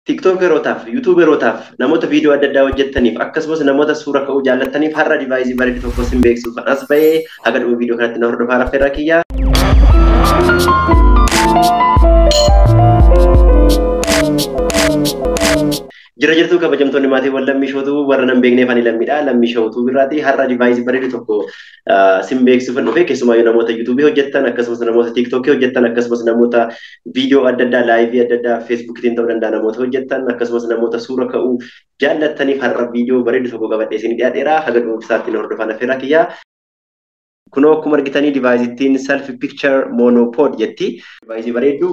TikTokerotaaf, YouTuberotaaf, namoota viidiyoo adda addaa hojjettaniif akkasumas namoota suura ka'uu jaallattaniif har'a divaayizii bareedu tokko sin beeksisuuf kan as ba'ee haga dhuma viidiyoo kanatti na hordofaa affeerraa kiyyaa. Jira jirtu kabajamtoonni maatiiwwan lammii shootuu warra nan beekneef ani lammiidha. Lammii shootuu biraati har'a divaayizii bareedu tokko sin beeksisuuf dhufe keessumaa namoota yuutuubii hojjettan akkasumas namoota tiiktookii hojjettan akkasumas namoota viidiyoo adda addaa laayivii adda addaa feesbuukiitiin ta'uu danda'a namoota hojjettan akkasumas namoota suura ka'uu jaallattaniif har'a viidiyoo bareedu tokko qabadhee isin dhiyaadheera haga dhuunfaatti na hordofaa affeerraa kiyyaa. Kuno akkuma argitanii divaayizittiin self picture monopod jetti. Divaayizii bareedu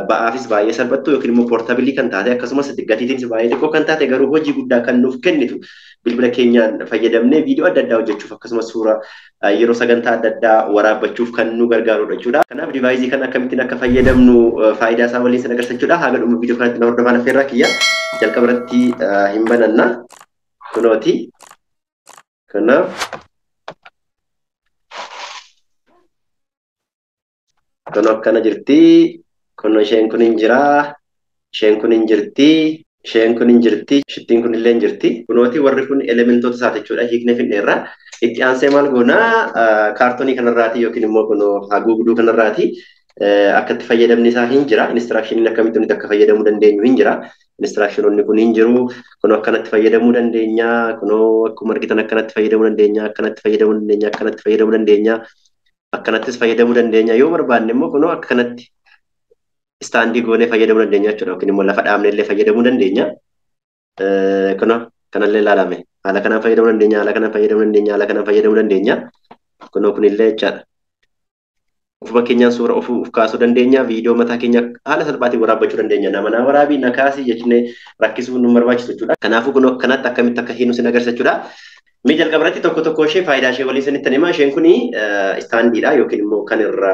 ba'aafis baay'ee salphattu yookiin immoo poortabilii kan taate akkasumas gatiitiinis baay'ee xiqqoo kan taate garuu hojii guddaa kan nuuf kennitu bilbila keenyaan fayyadamnee viidiyoo adda addaa hojjechuuf akkasumas suura yeroo sagantaa adda addaa waraabbachuuf kan nu gargaarudha jechuudha. Kanaaf divaayizii kana akkamittiin akka fayyadamnu faayidaa isaa waliin sin agarsiisuudha. Haga dhuma viidiyoo kanatti na hordofaa affeerraa kiyya. Jalqaba irratti hin bananna. Kunooti. Kanaaf Kono akkana jirti. Kono isheen kun hin jira. Isheen kun hin jirti. Isheen kun hin jirti. Shittiin kun illee hin jirti. Kunooti warri kun elementoota isaa jechuudha. Hiiknee finneerra. Itti aansee maal goonaa kaartoonii kanarraati yookiin immoo kuno haguugduu kanarraati akka itti fayyadamni isaa hin jira. Inistiraakshiniin akkamitti nuti akka fayyadamuu dandeenyu hin jira. Inistiraakshinoonni kun hin jiru. Kuno akkanatti fayyadamuu dandeenya. Kuno akkuma argitan akkanatti fayyadamuu dandeenya. Akkanatti fayyadamuu dandeenya. Akkanatti fayyadamuu dandeenya. Akkanattis fayyadamuu dandeenya yoo barbaanne immoo kunoo akka kanatti istaandii goonee fayyadamuu dandeenya jechuudha yookiin immoo lafa dhaabnee illee fayyadamuu dandeenya. Kunoo kanallee ilaalame haala kanaan fayyadamuu dandeenya haala kanaan fayyadamuu dandeenya haala kanaan fayyadamuu dandeenya. Kunoo kunillee jechaadha. Ofuma keenyaan suura of kaasuu dandeenya viidiyoo mataa keenya haala salphaatiin waraabbachuu dandeenya nama naa waraabii na kaasii jechnee rakkisuun nu barbaachisu jechuudha. Kanaafuu kunoo akkanatti akkamitti akka hiinu sin agarsiisa jechuudha. Mi jalqaba irratti tokko ishee faayidaa ishee waliin isinitti himaa. Isheen kuni istaandiidha yookiin immoo kan irra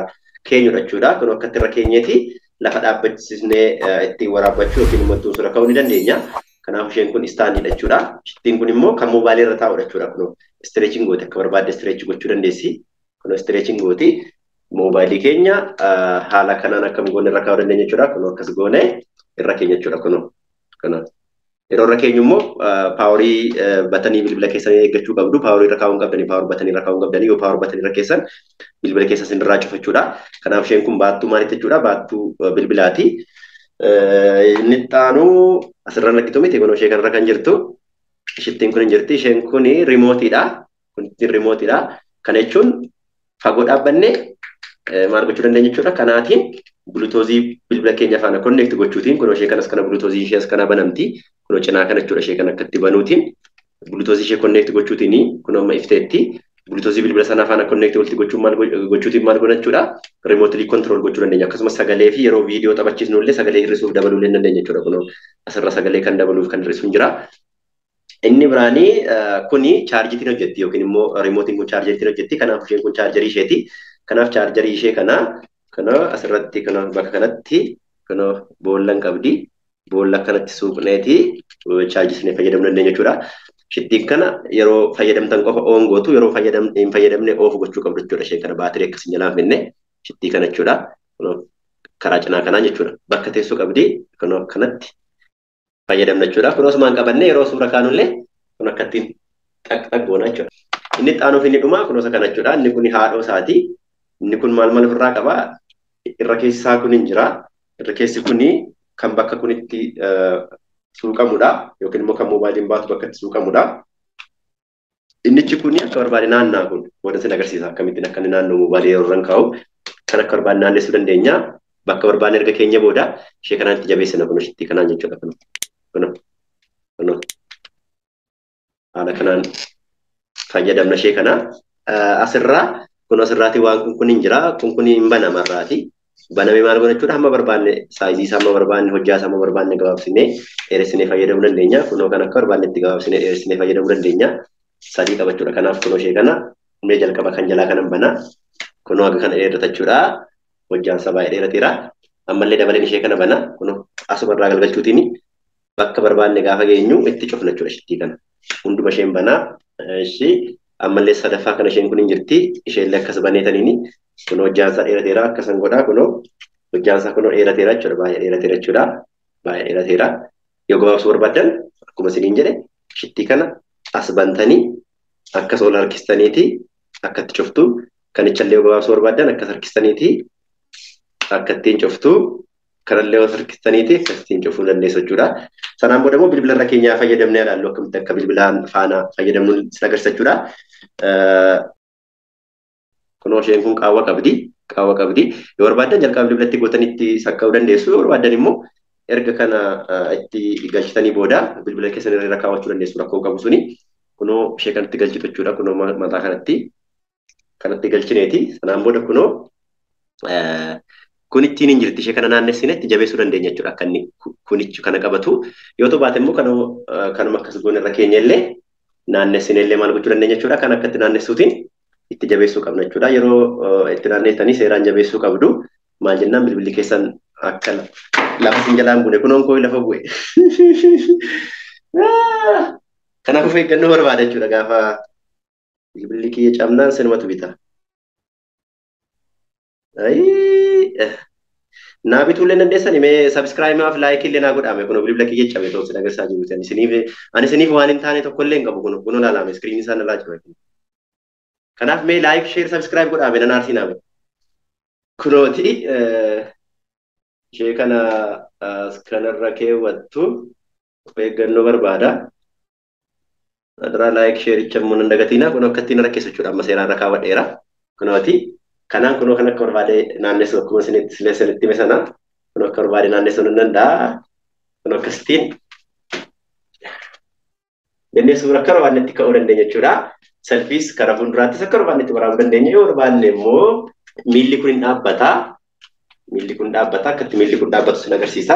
keenyudha jechuudha. Kun akkatti irra keenyeeti lafa dhaabbachisnee ittiin waraabbachuu yookiin immoo ittiin suura ka'uu ni dandeenya. Kanaaf isheen kun istaandiidha jechuudha. Shittiin kun immoo kan mobaayilii irra taa'udha jechuudha. Kun istireechiin gooti akka barbaadde istireechii gochuu dandeessi. Kun istireechiin gooti mobaayilii keenya haala kanaan akkam goone irra kaa'uu dandeenya jechuudha. Kun akkas goone irra keenya jechuudha. Kun yeroo irra keenyu immoo paaworii batanii bilbila keessanii eeggachuu qabdu. Paaworii irra kaa'uu hin qabdanii, paaworii batanii irra kaa'uu hin qabdanii yoo paaworii batanii irra keessan bilbila keessa isin irraa cufachuudha. Kanaaf isheen kun baattuu maalitti jechuudha? Baattuu bilbilaati. Inni ittaanu asirra argitu miti kun ishee kanarra kan jirtu. Shittiin kun hin jirti. Isheen kun riimootiidha. Kun riimootiidha. Kana jechuun fagoo dhaabbannee maal gochuu dandeenya jechuudha. Kanaatiin bulutoozii bilbila keenya faana konneekti gochuutiin kun ishee kanas kana bulutoozii ishee as kana banamti. Kun cinaa kana jechuudha ishee kana akkatti banuutiin bulutoozii ishee konneekti gochuutiin kun amma ifteetti bulutoozii bilbila sanaa faana konneekti walitti gochuutiin maal godhan jechuudha. Riimootilii kontirool gochuu dandeenya akkasumas sagalee fi yeroo viidiyoo taphachiisnu illee sagalee hir'isuuf dabaluu illee dandeenya jechuudha. Kun asirra sagalee kan dabaluuf kan hir'isu hin jira. Inni biraanii kuni chaarjiitiin hojjetti yookiin immoo riimootiin kun chaarjeriitiin hojjetti. Kanaaf isheen kun chaarjerii isheeti. Kanaaf chaarjerii ishee kana asirratti kana bakka kanatti kana boolla qabdi. Boolla kanatti suuqneeti chaarjisnee fayyadamuu dandeenya jechuudha. Shittiin kana yeroo fayyadamtan qofa oon gootu yeroo hin fayyadamne oof gochuu qabdu jechuudha. Ishee kana baatirii akkasiin jalaan finne shittii kana jechuudha. Karaa cinaa kanaa jechuudha. Bakka teessoo qabdi kana kanatti fayyadamna jechuudha. Kun osumaan qabanne yeroo suura kaanullee kun akkattiin xaq goona jechuudha. Inni xaanuuf inni dhumaa kun osa kana jechuudha. Inni kun haadhoo isaati. Inni kun maal ofirraa qaba? Irra keessi isaa kun hin jira. Irra keessi kuni kan bakka kunitti suuqamudha yookiin immoo kan moobaayiliin baatu bakka itti suuqamudha. Innichi kuni akka barbaade naannaa kun wanta sin agarsiisa akkamittiin akka inni naannoo moobaayilii yeroo irra kaa'u kan akka barbaade naannessuu dandeenya. Bakka barbaadne erga keenya booda ishee kanaan itti jabeessina kun shittii kanaan jechuudha. Kun haala kanaan fayyadamna ishee kana asirraa kun asirraati waan kun hin jira. Kun hin banamarraati. Banamee maal godha jechuudha hamma barbaanne saayizii isaa hamma barbaanne hojjaa isaa hamma barbaanne gabaabsinee dheeressinee fayyadamuu dandeenya. Kunoo kan akka barbaanne itti gabaabsinee dheeressinee fayyadamuu dandeenya. Sadii qaba jechuudha. Kanaaf kunoo ishee kana mee jalqaba kan jalaa kanan bana. Kunoo akka kana dheerata jechuudha. Hojjaan isaa baay'ee dheerateera. Ammallee dabaleen ishee kana bana. Kunoo asuma irraa galgalchuutiin bakka barbaanne gaafa geenyu itti cufna jechuudha shittii kana. Hunduma isheen bana. Ishee ammallee sadaffaa kana isheen kun hin jirti. Isheenillee akkas baneetaniini. Kunoo hojjaan isaa dheerateera akkasan godhaa kunoo hojjaan isaa kunoo dheerateera jechuudha baay'ee dheerateera jechuudha. baay'ee dheerateera. Yoo gabaabsuu barbaadan akkuma isiniin jedhe shittii kana as bantanii akka sola harkistaniiti akka itti cuftu kanichallee yoo gabaabsuu barbaadan akkas harkistaniiti akka ittiin cuftu kanallee yoo harkistaniiti akka ittiin cufuu dandeessu jechuudha. Sanaan booda immoo bilbila irra keenyaa fayyadamnee ilaallu akkamitti akka bilbilaan faana fayyadamnu sin agarsiisa jechuudha. Kunoo isheen kun qaawwa qabdi. Yoo barbaadan jalqaba bilbilatti gootanitti sakka'uu dandeessu. Yoo barbaadan immoo erga kana itti galchitanii booda bilbila keessan irra kaawwachuu dandeessu rakkoo qabu suni. Kunoo ishee kanatti galchitu jechuudha. Kunoo mataa kanatti galchineeti. Sanaan booda kunoo kun ittiin hin jirti ishee kana naannessine itti jabeessuu dandeenya jechuudha. Akka inni kunichi kana qabatu. Yoo ta'u baate immoo kanuma akkas goone irra keenya illee naannessine illee maal gochuu dandeenya jechuudha. Kan akka itti naannessuutiin itti jabeessuu qabna jechuudha. Yeroo itti naanneessanii seeraan jabeessuu qabdu. Maal jennaan bilbilli keessan akka lafa sin jalaan buune kunoon koo lafa bu'e. Kanaaf of eeggannoo barbaada jechuudha gaafa bilbilli kiyya cabnaan sinumatu bita. Naa bituullee dandeessani mee subscribe-maaf like illee naa godhame kunoo bilbila kiyya cabe ta'uu sin agarsiisaa jiruuti. Ani isiniif waan hin taane tokko illee hin qabu kunoo laalame screen isaa irraa jira. Kanaaf mee like share subscribe godhame nan aarsiname. Kunooti ishee kanarra keewwattu of eeggannoo barbaada. Adara like share ichammoo nan dagatina kunoo akka ittiin rakkeessu jechuudha. Amma seeraan irra kaawwadheera. Kunooti kanaan kunoo kan akka barbaade naannessu akkuma isinitti hime sana kunoo akka barbaade naannessuu nan danda'a. Kunoo akkasittiin dandeessuu akka barbaadnetti ka'uu dandeenya jechuudha. Selfiis karaa fuulduraattis akka barbaadnetti waraabuu dandeenya. Yoo barbaanne immoo miilli kun hin dhaabbata. Akkatti miilli kun dhaabbatu sin agarsiisa.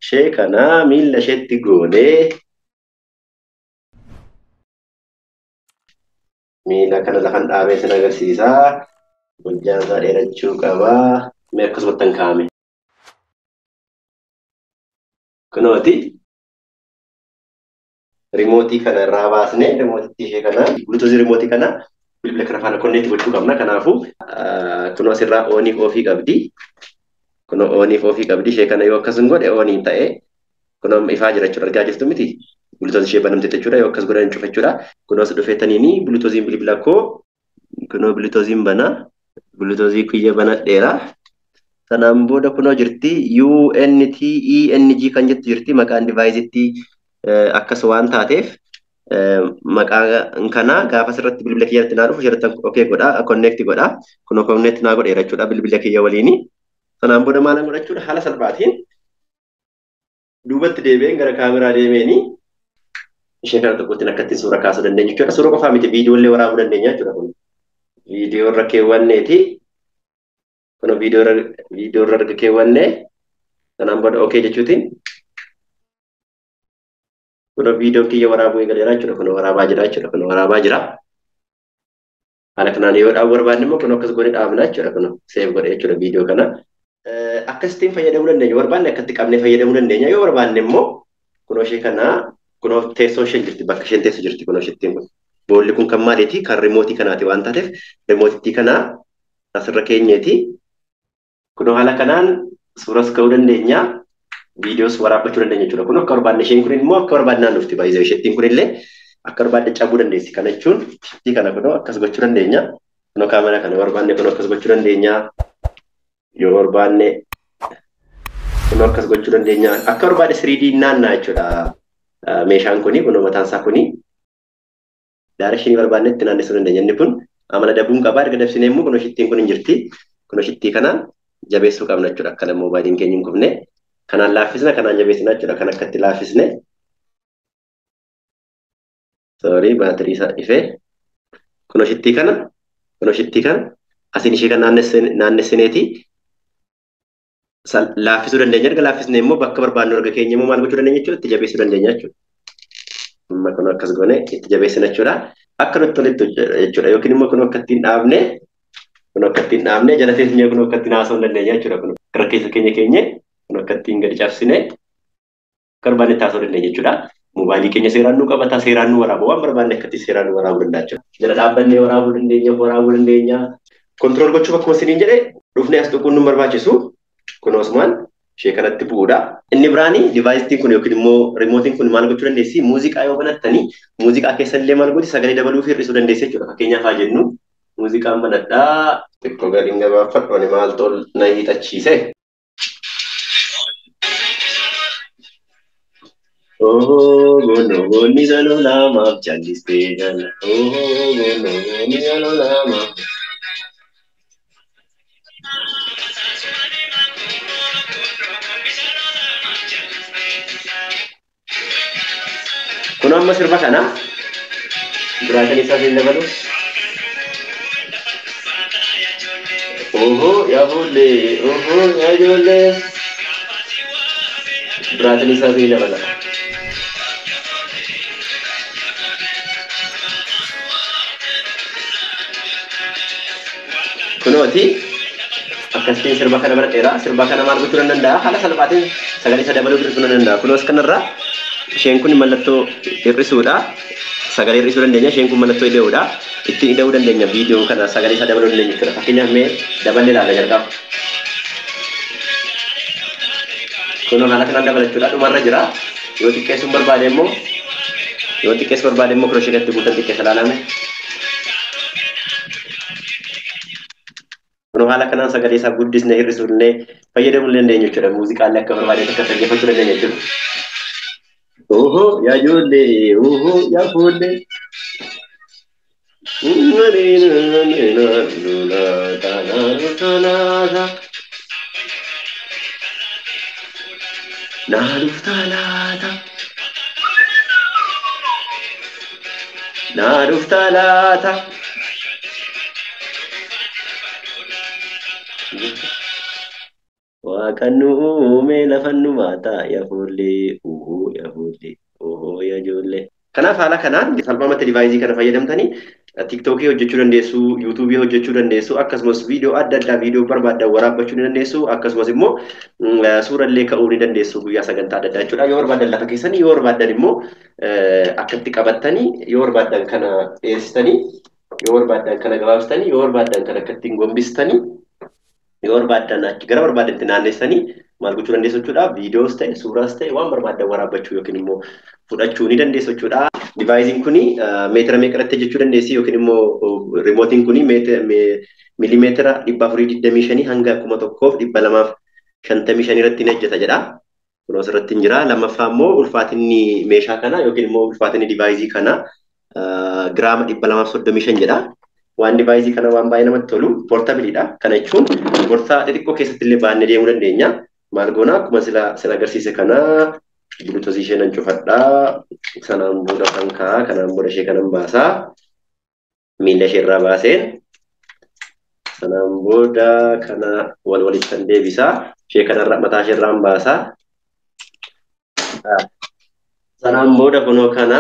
Ishee kana miilla isheetti goonee miila kana lafan dhaabee sin agarsiisa. Hojjaan isaa dheerachuu qaba. Mee akkasumatti hin kaa'ame. Kunooti rimootii kana irraa baasnee rimootitti ishee kana bluetooth rimootii kana bilbila kana faana konneetti gochuu qabna. Kanaafuu kunoo asirraa ooniif ofii qabdi. Ishee kana yoo akkas godhe ooniin ta'ee kunoo ifaa jira jechuudha. Argaa jirtu miti bluetooth ishee banamte jechuudha. Yoo akkas godhan cufa jechuudha. Kunoo as dhufeetaniini bluetoothiin bilbila koo kunoo bluetoothiin banaa. Bluetoothii kiyya banadheera. Sanaan booda kunoo jirti UNTENG kan jettu jirti maqaan divaayizitti akkas waan taateef maqaa kana gaafa asirratti bilbila kiyyatti naa dhufu asirratti okay godha connect godha. Kunoo connect naa godheera jechuudha bilbila kiyya waliini. Sanaan booda maalan godha jechuudha haala salphaatiin duubatti deebi'een gara kaameraa deemeeni ishee kana tokkottiin akka ittiin suura kaasuu dandeenya jechuudha. Suura qofaa miti viidiyoolee waraabuu dandeenya jechuudha kun. Viidiyoo irra keewwanneeti. Kun viidiyoo irra keewwannee sanaan booda okay jechuutiin kun viidiyoo kiyya waraabuu eegaleera jechuudha. Kun waraabaa jira jechuudha. Haala kanaan yoo dhaabuu barbaanne immoo kun akkas godhee dhaabna jechuudha. Kun save godhee jechuudha viidiyoo kana. Akkasittiin fayyadamuu dandeenya. Barbaanne akkatti qabnee fayyadamuu dandeenya. Yoo barbaanne immoo kunoo ishee kana kunoo teessoo ishee jirti bakka isheen teessu jirti kunoo isheettiin kun. Boolli kun kan maaliiti? Kan rimootii kanaati waan taateef rimootitti kana asirra keenyeeti. Kunoo haala kanaan suuras ka'uu dandeenya. Viidiyoos waraabbachuu dandeenya jechuudha. Kun akka barbaadne isheen kun immoo akka barbaadnaan dhufti baay'ee isheettiin kun illee akka barbaadne cabuu dandeessi. Kana jechuun shittii kana kunoo akkas gochuu dandeenya. Kunoo kaameraa kana barbaadne kunoo akkas gochuu dandeenya. Yoo barbaadne kunoo akkas gochuu dandeenya. Akka barbaadne 3D naannaa jechuudha. Meeshaan kuni kunoo mataan isaa kuni. Daareshinii barbaadnetti naannessuu dandeenya. Inni kun amala dabuun qaba. Erga dabsinee immoo kunoo shittiin kun hin jirti. Kunoo shittii kanaan jabeessuu qabna jechuudha. Akkana moobaayiliin keenya hin kufne. Kanaan laaffisna kanaan jabeessina jechuudha. Kan akkatti laaffisne. Baatirii isaa ifee. Kunoo shittii kana asiin ishee kan naannessineeti. Laaffisuu dandeenya. Erga laaffisne immoo bakka barbaadnu erga keenya immoo maal gochuu dandeenya jechuudha. Itti jabeessuu dandeenya jechuudha. Amma kun akkas goone itti jabeessina jechuudha. Akka nutti tolitti jechuudha. Yookiin immoo kun akka ittiin dhaabne jala teessee kun akka ittiin haasa'uu dandeenya jechuudha. Kun gara keessa keenya kun akka ittiin gadi cabsine akka barbaanne haasa'uu dandeenya jechuudha. Moobaayilii keenya seeraan nu qabata, seeraan nu waraaba. Waan barbaanne akka ittiin seeraan nu waraabuu danda'a jechuudha. Jala dhaabbannee waraabuu dandeenya. Kontirool gochuuf akkuma isiniin jedhe dhufnee as tuquun nu barbaachisu. Kun osumaan ishee kanatti bu'uudha. Inni biraani divaayistiin kun yookiin immoo riimootiin kun maal gochuu dandeessi? Muuziqaa yoo banattanii muuziqaa keessallee maal godhi sagalee dabaluu fi hir'isuu dandeessi jechuudha. Fakkeenyaaf haa jennu muuziqaan banadhaa xiqqoo gadiin gabaafadhu ani maal tol na hiixachiise. Goonni galoo lamaaf jallistee jala. Goonni galoo lamaaf. Kun amma sirba kana duraatiin isaa hin dabalu. Yaa ijoollee, yaa ijoollee. Duraatiin isaa hin dabala. Kunooti akkasiin sirba kana baradheera. Sirba kana maal gochuu danda'a? Haala salphaatiin sagalee isa dabaluu hir'isuu danda'a. Kunoos kanarraa isheen kun mallattoo hir'isuudha. Sagalee hir'isuu dandeenya. Isheen kun mallattoo ida'uudha. Ittiin ida'uu dandeenya viidiyoo kana sagalee isa dabaluu dandeenya jechuudha. Fakkeenyaaf mee daballee ilaala jalqaba. Kun haala kanaan dabalachuudha. Dhumarra jira. Yoo xiqqeessuun barbaade immoo kiroshee gatti guutan xiqqeessa ilaalame. Kun haala kanaan sagalee isaa guddisnee hir'isuullee fayyadamuu dandeenya jechuudha. Muuziqaallee akka barbaade akka dhaggeeffachuu dandeenya jechuudha. Yaa ijoollee, yaa ijoollee. Naaduuf talaata. Waaqan nu uume lafan nu maata yaa ijoollee, yaa ijoollee, yaa ijoollee. Kanaaf haala kanaan salphaamatti divaayizii kana fayyadamtanii TikTokii hojjechuu dandeessu, YouTubii hojjechuu dandeessu, akkasumas viidiyoo adda addaa viidiyoo barbaadan waraabbachuu ni dandeessu, akkasumas immoo suurallee ka'uu ni dandeessu guyyaa sagantaa adda addaa jechuudha. Yoo barbaadan lafa keessanii, yoo barbaadan immoo akkatti qabattanii, yoo barbaadan kana dheeristanii, yoo barbaadan kana gabaabsitanii, yoo barbaadan kana akkatti gombistanii, yoo barbaadan achi gara barbaadanitti naannessanii maal gochuu dandeessu jechuudha. Viidiyoos ta'e, suuraas ta'e waan barbaadan waraabbachuu yookiin immoo fudhachuu ni dandeessu jechuudha. Divaayiziin kuni meetira meeqatti jechuu dandeessi yookiin immoo riimootiin kuni milimeetira 425 hanga 1255 irratti ni hojjeta jedha. Kunis irratti hin jira. Lammaffaa immoo ulfaatinni meeshaa kana yookiin immoo ulfaatinni divaayizii kana giraama 235 jedha. Waan divaayizii kana waan baay'ee namatti tolu poortabiliidha. Kana jechuun boorsaa xixiqqoo keessatti illee baannee deemuu dandeenya. Maal goona akkuma sila agarsiise kana Bluetooth ishee nan cufadhaa. Sanaan booda kan ka'a. Kanaan booda ishee kanan baasaa. Miila ishee irraa baaseen. Sanaan booda kana walitti deebisaa. Ishee kanarra mataa ishee irraan baasaa. Sanaan booda kunoo kana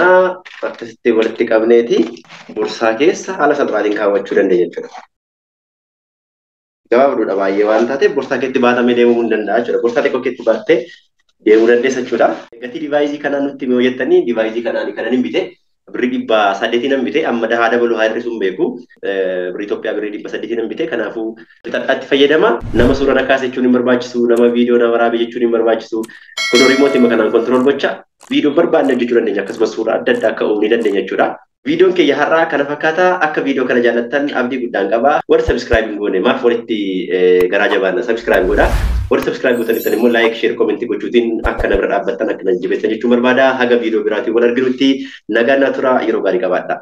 akkasitti walitti qabneeti boorsaa keessa haala salphaatiin kaawwachuu dandeenya jechuudha. Gabaabduudha baay'ee waan taateef boorsaa keetti baatamee deemuu ni danda'a jechuudha. Boorsaa xiqqoo keetti baattee deemuu dandeessa jechuudha. Gatii divaayizii kanaan nutti yoo jettanii divaayizii kanaan kanan hin bite birrii 800 nan bite amma haa dabalu haa hir'isuun beeku birrii Itoophiyaa birrii 800 nan bite kanaafuu bitadhaatti fayyadama. Nama suura na kaase jechuun hin barbaachisu, nama viidiyoo na waraabe jechuun hin barbaachisu. Kun riimootii kanaan kontirool gocha viidiyoo barbaadne hojjechuu dandeenya akkasumas suura adda addaa ka'uu ni dandeenya jechuudha. Viidiyoon kiyya har'aa kana fakkaata. Akka viidiyoo kana jaallattan abdii guddaan qaba. Warri subscribe goone maaf walitti garaa jabaanna subscribe godha. Warri subscribe gootan immoo like, share, comment gochuutiin akka na bira dhaabbattan akka na jabeessan jechuun barbaada. Haga viidiyoo biraatiin wal arginutti nagaa na tura yeroo gaarii qabaadha.